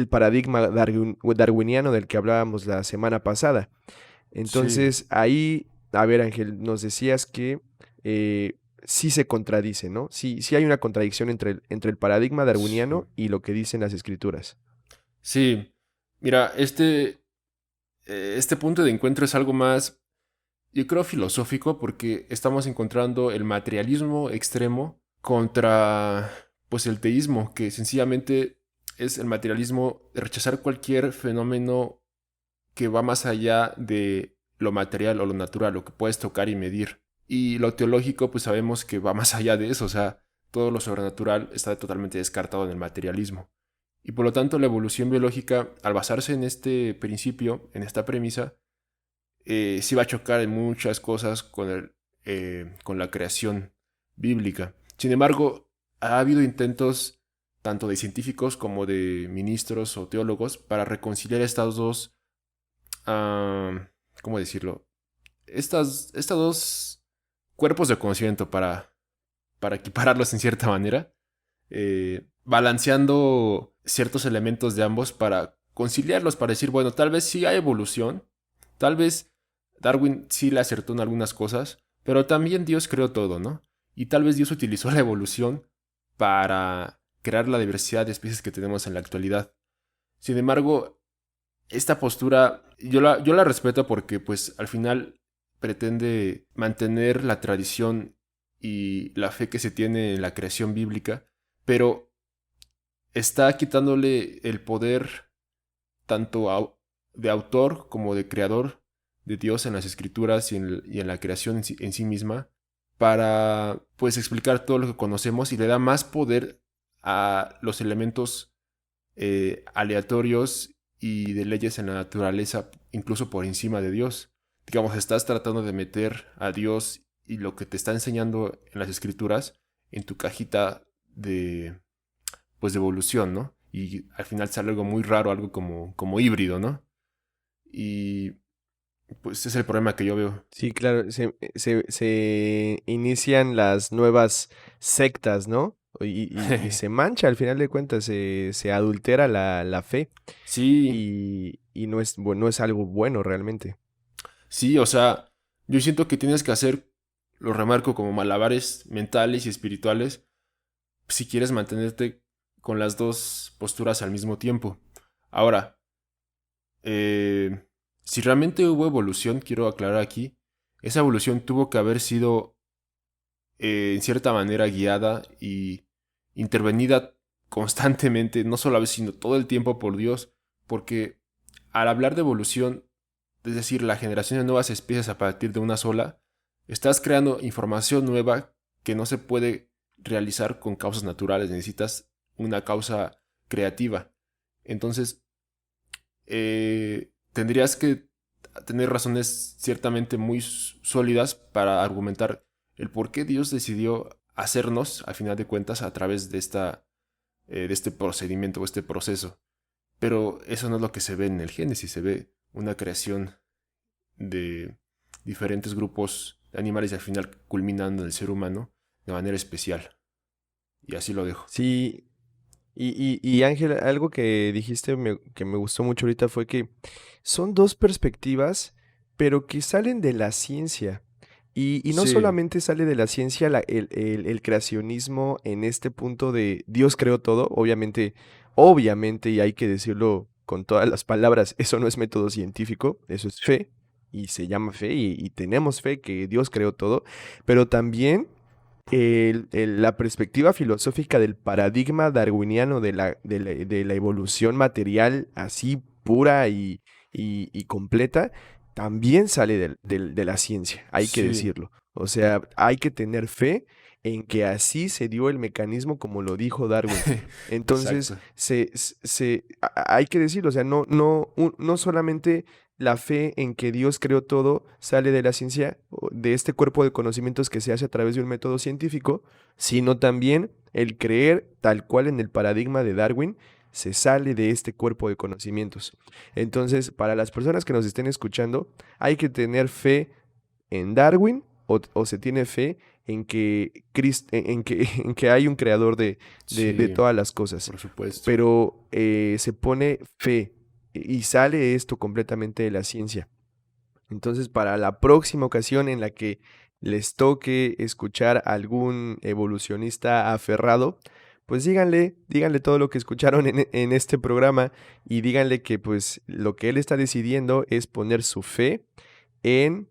paradigma darwiniano del que hablábamos la semana pasada. sí, Entonces ahí, a ver Ángel, nos decías que sí se contradice, ¿no? Sí, sí hay una contradicción entre el paradigma sí. darwiniano y lo que dicen las escrituras. Sí, mira, este punto de encuentro es algo más, yo creo, filosófico, porque estamos encontrando el materialismo extremo contra, pues, el teísmo, que sencillamente es el materialismo de rechazar cualquier fenómeno que va más allá de lo material o lo natural, lo que puedes tocar y medir. Y lo teológico, pues sabemos que va más allá de eso, o sea, todo lo sobrenatural está totalmente descartado en el materialismo. Y por lo tanto, la evolución biológica, al basarse en este principio, en esta premisa, sí va a chocar en muchas cosas con la creación bíblica. Sin embargo, ha habido intentos tanto de científicos como de ministros o teólogos para reconciliar estas dos, ah, ¿cómo decirlo? Estas dos cuerpos de conocimiento para equipararlos en cierta manera, balanceando ciertos elementos de ambos para conciliarlos, para decir, bueno, tal vez sí hay evolución, tal vez Darwin sí le acertó en algunas cosas, pero también Dios creó todo, ¿no? Y tal vez Dios utilizó la evolución para crear la diversidad de especies que tenemos en la actualidad. Sin embargo, esta postura yo la respeto porque pues al final pretende mantener la tradición y la fe que se tiene en la creación bíblica, pero está quitándole el poder tanto de autor como de creador de Dios en las escrituras y en la creación en sí misma para pues explicar todo lo que conocemos y le da más poder a los elementos aleatorios y de leyes en la naturaleza, incluso por encima de Dios. Digamos, estás tratando de meter a Dios y lo que te está enseñando en las escrituras en tu cajita de, pues, de evolución, ¿no? Y al final sale algo muy raro, algo como híbrido, ¿no? Y pues ese es el problema que yo veo. Sí, claro, se inician las nuevas sectas, ¿no? Y se mancha, al final de cuentas, se adultera la fe Sí, y no es, no es algo bueno realmente. sí, o sea, yo siento que tienes que hacer, lo remarco, como malabares mentales y espirituales si quieres mantenerte con las dos posturas al mismo tiempo. Ahora, eh, si realmente hubo evolución, quiero aclarar aquí, esa evolución tuvo que haber sido en cierta manera guiada y intervenida constantemente, no solo a veces, sino todo el tiempo por Dios, porque al hablar de evolución, es decir, la generación de nuevas especies a partir de una sola, estás creando información nueva que no se puede realizar con causas naturales, necesitas una causa creativa. Entonces, tendrías que tener razones ciertamente muy sólidas para argumentar el por qué Dios decidió hacernos, a final de cuentas, a través de este procedimiento o este proceso. Pero eso no es lo que se ve en el Génesis, se ve una creación de diferentes grupos de animales y al final culminando en el ser humano de manera especial. Y así lo dejo. Sí, Y Ángel, algo que dijiste que me gustó mucho ahorita fue que son dos perspectivas, pero que salen de la ciencia. Y no Sí, solamente sale de la ciencia el creacionismo en este punto de Dios creó todo, obviamente, y hay que decirlo con todas las palabras, eso no es método científico, eso es fe, y se llama fe, y tenemos fe que Dios creó todo, pero también la perspectiva filosófica del paradigma darwiniano de la evolución material así pura y completa, también sale de la ciencia, hay que sí, decirlo. O sea, hay que tener fe en que así se dio el mecanismo como lo dijo Darwin. Entonces, exacto. hay que decirlo, o sea, no solamente la fe en que Dios creó todo sale de la ciencia, o de este cuerpo de conocimientos que se hace a través de un método científico, sino también el creer tal cual en el paradigma de Darwin se sale de este cuerpo de conocimientos. Entonces, para las personas que nos estén escuchando, hay que tener fe en Darwin o se tiene fe en que, en que hay un creador de Sí, todas las cosas. por supuesto. Pero se pone fe y sale esto completamente de la ciencia. Entonces, para la próxima ocasión en la que les toque escuchar a algún evolucionista aferrado, pues díganle todo lo que escucharon en este programa y díganle que pues lo que él está decidiendo es poner su fe en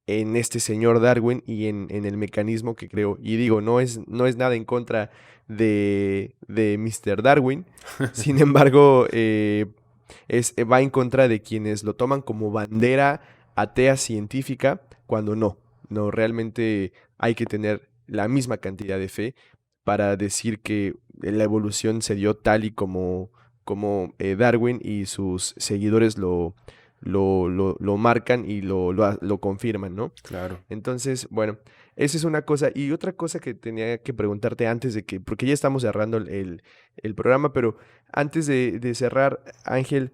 este señor Darwin y en el mecanismo que creó. Y digo, no es nada en contra de Mr. Darwin, sin embargo, va en contra de quienes lo toman como bandera atea científica, cuando no, realmente hay que tener la misma cantidad de fe para decir que la evolución se dio tal y como Darwin y sus seguidores lo marcan y lo confirman, ¿no? Claro. Entonces, bueno, esa es una cosa. Y otra cosa que tenía que preguntarte antes de que, porque ya estamos cerrando el programa, pero antes de cerrar, Ángel,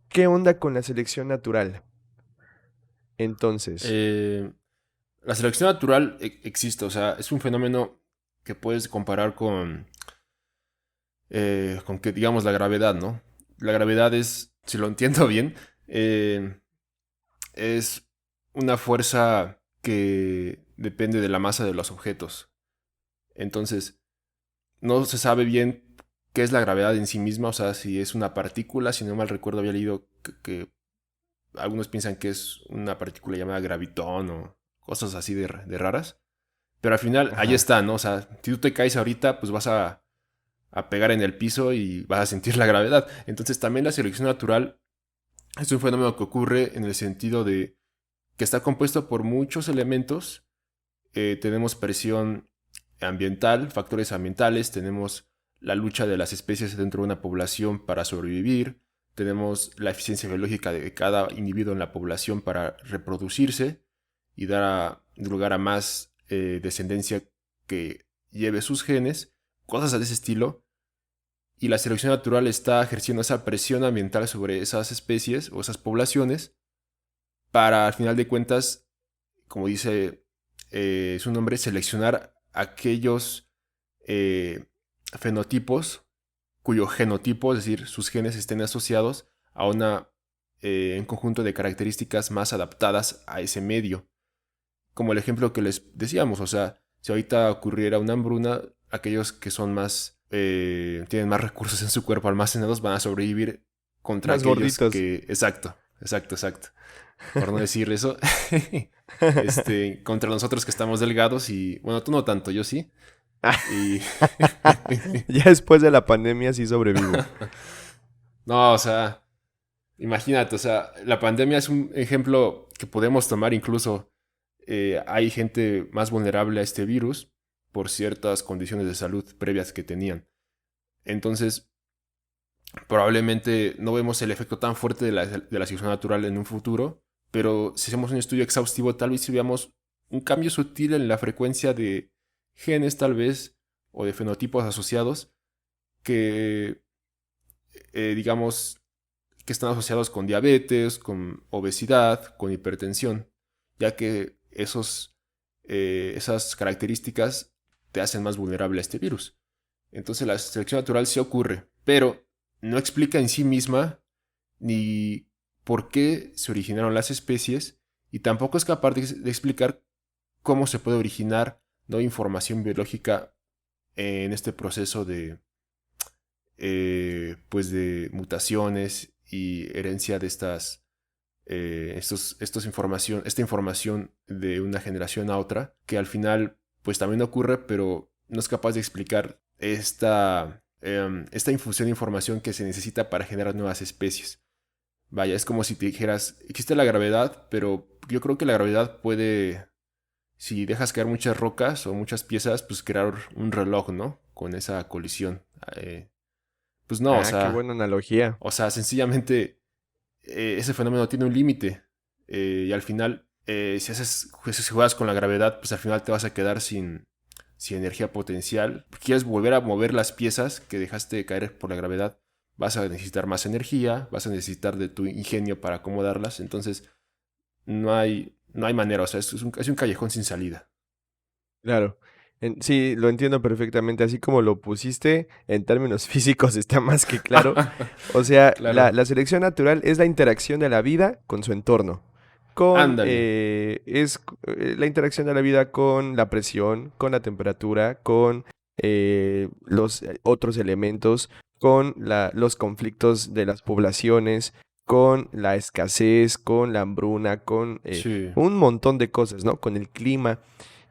¿qué onda con la selección natural? Entonces, Eh, la selección natural existe, o sea, es un fenómeno que puedes comparar con que, digamos, la gravedad, ¿no? La gravedad es, si lo entiendo bien, eh, es una fuerza que depende de la masa de los objetos. Entonces, no se sabe bien qué es la gravedad en sí misma, o sea, si es una partícula, si no mal recuerdo había leído que algunos piensan que es una partícula llamada gravitón o cosas así de raras. Pero al final, ahí ajá. está, ¿no? O sea, si tú te caes ahorita, pues vas a pegar en el piso y vas a sentir la gravedad. Entonces también la selección natural es un fenómeno que ocurre en el sentido de que está compuesto por muchos elementos. Tenemos presión ambiental, factores ambientales, tenemos la lucha de las especies dentro de una población para sobrevivir, tenemos la eficiencia biológica de cada individuo en la población para reproducirse y dar lugar a más descendencia que lleve sus genes, cosas de ese estilo. Y la selección natural está ejerciendo esa presión ambiental sobre esas especies o esas poblaciones para, al final de cuentas, como dice su nombre, seleccionar aquellos eh, fenotipos cuyo genotipo, es decir, sus genes estén asociados a un conjunto de características más adaptadas a ese medio. Como el ejemplo que les decíamos, o sea, si ahorita ocurriera una hambruna, aquellos que son más, tienen más recursos en su cuerpo almacenados van a sobrevivir contra Más aquellos gorditos. que, exacto, exacto, exacto, por no decir eso, contra nosotros que estamos delgados y, bueno, tú no tanto, yo sí, y... Ya después de la pandemia sí sobrevivo. No, o sea, imagínate, o sea, la pandemia es un ejemplo que podemos tomar incluso. Hay gente más vulnerable a este virus por ciertas condiciones de salud previas que tenían. Entonces, probablemente no vemos el efecto tan fuerte de la selección natural en un futuro, pero si hacemos un estudio exhaustivo, tal vez si veamos un cambio sutil en la frecuencia de genes, tal vez, o de fenotipos asociados, que, digamos, que están asociados con diabetes, con obesidad, con hipertensión, ya que esas características te hacen más vulnerable a este virus. Entonces la selección natural sí ocurre, pero no explica en sí misma ni por qué se originaron las especies y tampoco es capaz de explicar cómo se puede originar, ¿no?, información biológica en este proceso de, pues de mutaciones y herencia de esta información de una generación a otra, que al final pues también ocurre, pero no es capaz de explicar esta infusión de información que se necesita para generar nuevas especies. Vaya, es como si te dijeras, existe la gravedad, pero yo creo que la gravedad puede, si dejas caer muchas rocas o muchas piezas, pues crear un reloj, ¿no? Con esa colisión. Pues no, Ah, qué buena analogía. sencillamente ese fenómeno tiene un límite. Y al final, si juegas con la gravedad, pues al final te vas a quedar sin energía potencial. Quieres volver a mover las piezas que dejaste de caer por la gravedad, vas a necesitar más energía, vas a necesitar de tu ingenio para acomodarlas. Entonces, no hay manera. O sea, es un callejón sin salida. Claro. Sí, lo entiendo perfectamente. Así como lo pusiste, en términos físicos está más que claro. O sea, Claro. la selección natural es la interacción de la vida con su entorno. Ándale. La interacción de la vida con la presión, con la temperatura, con los otros elementos, con los conflictos de las poblaciones, con la escasez, con la hambruna, con Sí, un montón de cosas, ¿no? Con el clima.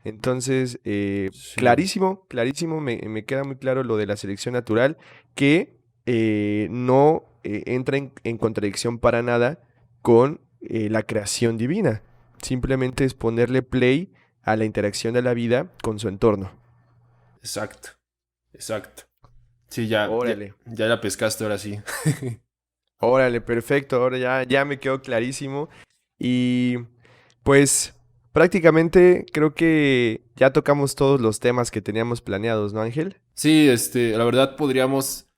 Entonces, sí. clarísimo, clarísimo, me queda muy claro lo de la selección natural, que no entra en contradicción para nada con la creación divina. Simplemente es ponerle play a la interacción de la vida con su entorno. Exacto. Exacto. Sí, ya, ya, Órale, ya la pescaste ahora sí. órale, perfecto, ahora ya me quedó clarísimo. Y pues prácticamente creo que ya tocamos todos los temas que teníamos planeados, ¿no, Ángel? Sí, la verdad podríamos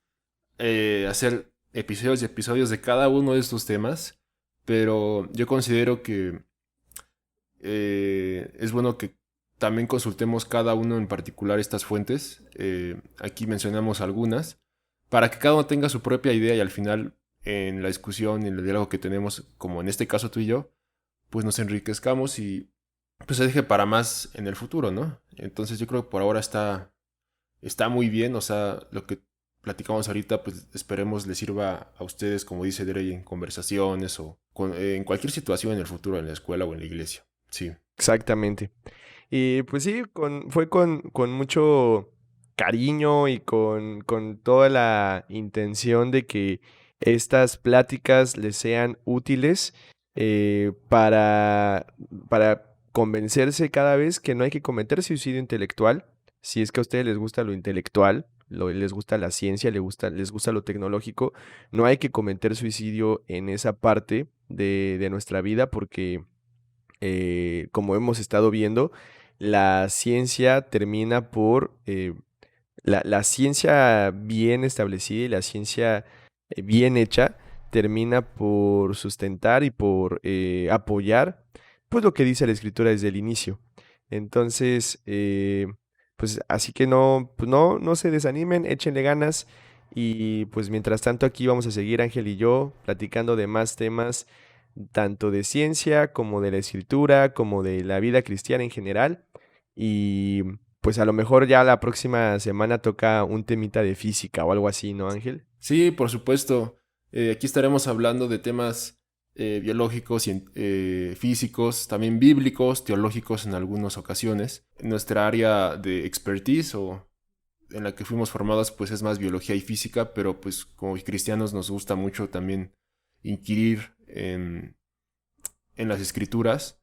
hacer episodios y episodios de cada uno de estos temas, pero yo considero que es bueno que también consultemos cada uno en particular estas fuentes. Aquí mencionamos algunas, para que cada uno tenga su propia idea y al final en la discusión y en el diálogo que tenemos, como en este caso tú y yo, pues nos enriquezcamos y pues se deje para más en el futuro, ¿no? Entonces yo creo que por ahora está muy bien, o sea, lo que platicamos ahorita, pues esperemos les sirva a ustedes, como dice Drey, en conversaciones o en cualquier situación en el futuro, en la escuela o en la iglesia. Sí, Exactamente. Y pues sí, fue con mucho cariño y con toda la intención de que estas pláticas les sean útiles para convencerse cada vez que no hay que cometer suicidio intelectual. Si es que a ustedes les gusta lo intelectual, les gusta la ciencia, les gusta lo tecnológico, no hay que cometer suicidio en esa parte de nuestra vida porque como hemos estado viendo, la ciencia termina la ciencia bien establecida y la ciencia bien hecha termina por sustentar y por apoyar, pues lo que dice la escritura desde el inicio. Entonces, pues así que pues no se desanimen, échenle ganas y pues mientras tanto aquí vamos a seguir Ángel y yo platicando de más temas tanto de ciencia como de la escritura, como de la vida cristiana en general. Y pues a lo mejor ya la próxima semana toca un temita de física o algo así, ¿no, Ángel? sí, por supuesto. Aquí estaremos hablando de temas biológicos, físicos, también bíblicos, teológicos en algunas ocasiones. Nuestra área de expertise o en la que fuimos formados pues es más biología y física, pero pues como cristianos nos gusta mucho también inquirir en las escrituras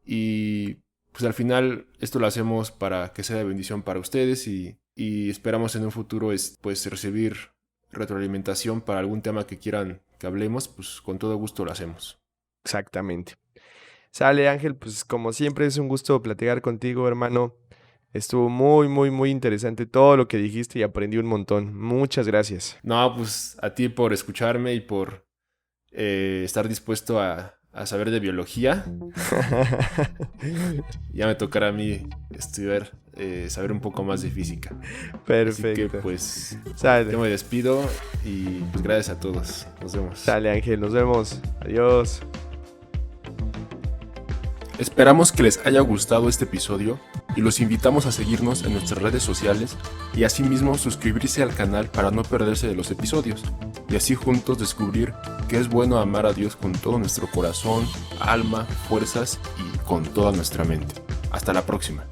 y pues al final esto lo hacemos para que sea de bendición para ustedes y esperamos en un futuro pues recibir retroalimentación para algún tema que quieran que hablemos, pues con todo gusto lo hacemos. Exactamente. Sale, Ángel, pues como siempre es un gusto platicar contigo, hermano. Estuvo muy, muy, muy interesante todo lo que dijiste y aprendí un montón. Muchas gracias. No, pues a ti por escucharme y por estar dispuesto a saber de biología. Ya me tocará a mí estudiar, saber un poco más de física. Perfecto. Así que pues Sale. yo me despido y pues gracias a todos. Nos vemos. Sale, Ángel, nos vemos. Adiós. Esperamos que les haya gustado este episodio y los invitamos a seguirnos en nuestras redes sociales y asimismo suscribirse al canal para no perderse de los episodios y así juntos descubrir que es bueno amar a Dios con todo nuestro corazón, alma, fuerzas y con toda nuestra mente. Hasta la próxima.